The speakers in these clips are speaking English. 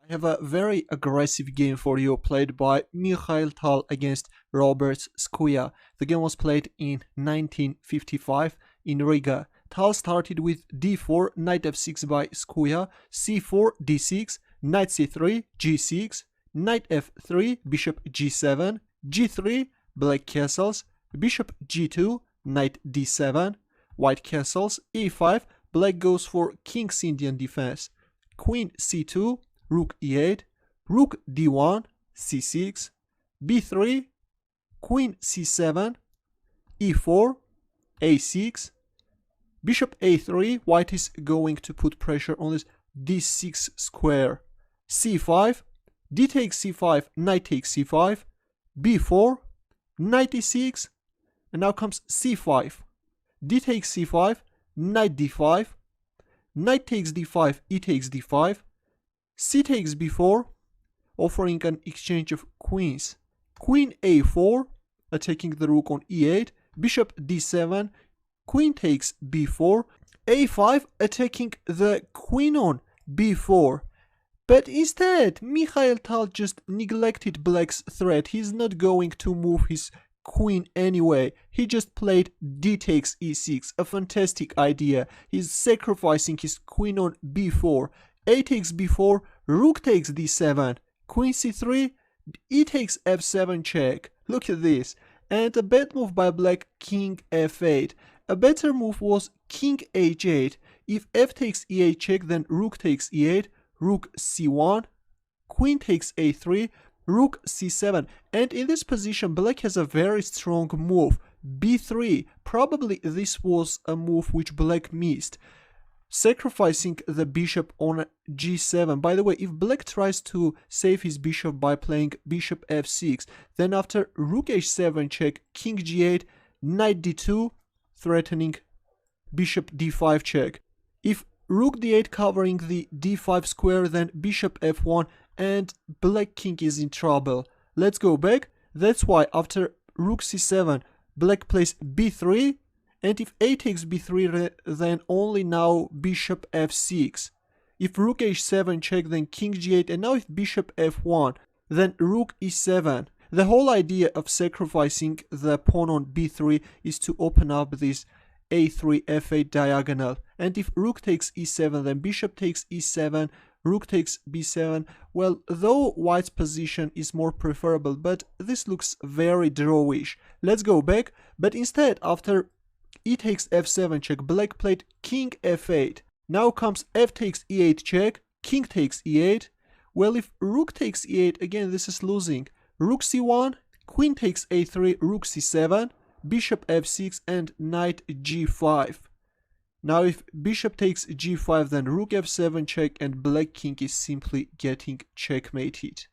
I have a very aggressive game for you played by Mikhail Tal against Robert Skuja. The game was played in 1955 in Riga. Tal started with d4, knight f6 by Skuja, c4, d6, knight c3, g6, knight f3, bishop g7, g3, black castles, bishop g2, knight d7, white castles, e5, black goes for king's Indian defense, queen c2, rook e8, rook d1, c6, b3, queen c7, e4, a6, bishop a3, white is going to put pressure on this d6 square, c5, d takes c5, knight takes c5, b4, knight e6, and now comes c5, d takes c5, knight d5, knight takes d5, e takes d5, c takes b4, offering an exchange of queens, queen a4, attacking the rook on e8, bishop d7, queen takes b4, a5, attacking the queen on b4. But instead, Mikhail Tal just neglected black's threat. He's not going to move his queen anyway. He just played d takes e6, a fantastic idea. He's sacrificing his queen on b4, a takes b4, rook takes d7, queen c3, e takes f7 check. Look at this. And a bad move by black, king f8. A better move was king h8. If f takes e8 check, then rook takes e8, rook c1, queen takes a3, rook c7. And in this position, black has a very strong move, b3. Probably this was a move which black missed, sacrificing the bishop on g7. By the way, if black tries to save his bishop by playing bishop f6, then after rook h7 check, king g8, knight d2, threatening bishop d5 check. If rook d8 covering the d5 square, then bishop f1, and black king is in trouble. Let's go back. That's why after rook c7, black plays b3, and if a takes b3, then only now bishop f6. If rook h7 check, then king g8, and now if bishop f1, then rook e7. The whole idea of sacrificing the pawn on b3 is to open up this a3 f8 diagonal. And if rook takes e7, then bishop takes e7, rook takes b7. Well, though white's position is more preferable, but this looks very drawish. Let's go back. But instead, after e takes f7 check, black played king f8. Now comes f takes e8 check, king takes e8. Well, if rook takes e8, again this is losing. Rook c1, queen takes a3, rook c7, bishop f6, and knight g5. Now if bishop takes g5, then rook f7 check, and black king is simply getting checkmated.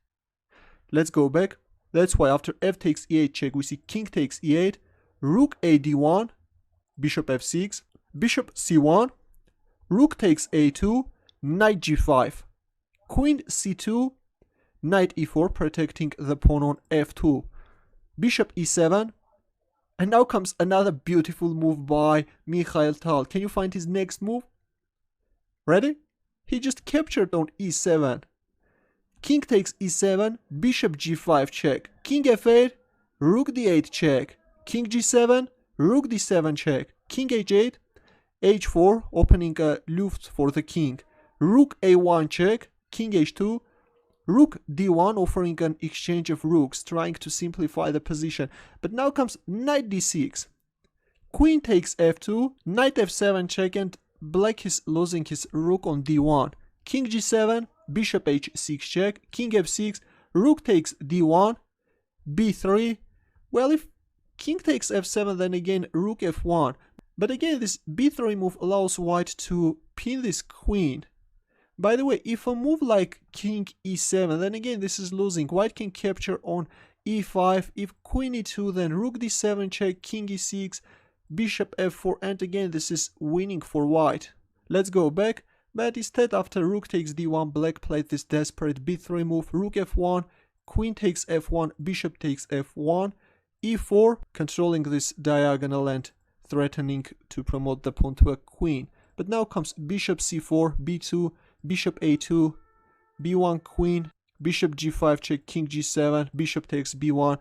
Let's go back. That's why after f takes e8 check, we see king takes e8, rook a d1, bishop f6, bishop c1, rook takes a2, knight g5, queen c2, knight e4, protecting the pawn on f2, bishop e7, and now comes another beautiful move by Mikhail Tal. Can you find his next move? Ready? He just captured on e7. King takes e7, bishop g5 check, king f8, rook d8 check, king g7, rook d7 check, king h8, h4, opening a luft for the king, rook a1 check, king h2, rook d1, offering an exchange of rooks, trying to simplify the position. But now comes knight d6, queen takes f2, knight f7 check, and black is losing his rook on d1, king g7, bishop h6 check, king f6, rook takes d1, b3. Well, if king takes f7, then again rook f1. But again, this b3 move allows white to pin this queen. By the way, if a move like king e7, then again this is losing. White can capture on e5. If queen e2, then rook d7 check, king e6, bishop f4, and again this is winning for white. Let's go back. But instead, after rook takes d1, black played this desperate b3 move, rook f1, queen takes f1, bishop takes f1, e4, controlling this diagonal and threatening to promote the pawn to a queen. But now comes bishop c4, b2, bishop a2, b1 queen, bishop g5 check, king g7, bishop takes b1,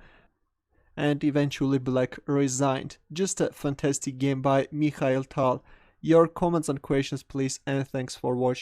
and eventually black resigned. Just a fantastic game by Mikhail Tal. Your comments and questions please, and thanks for watching.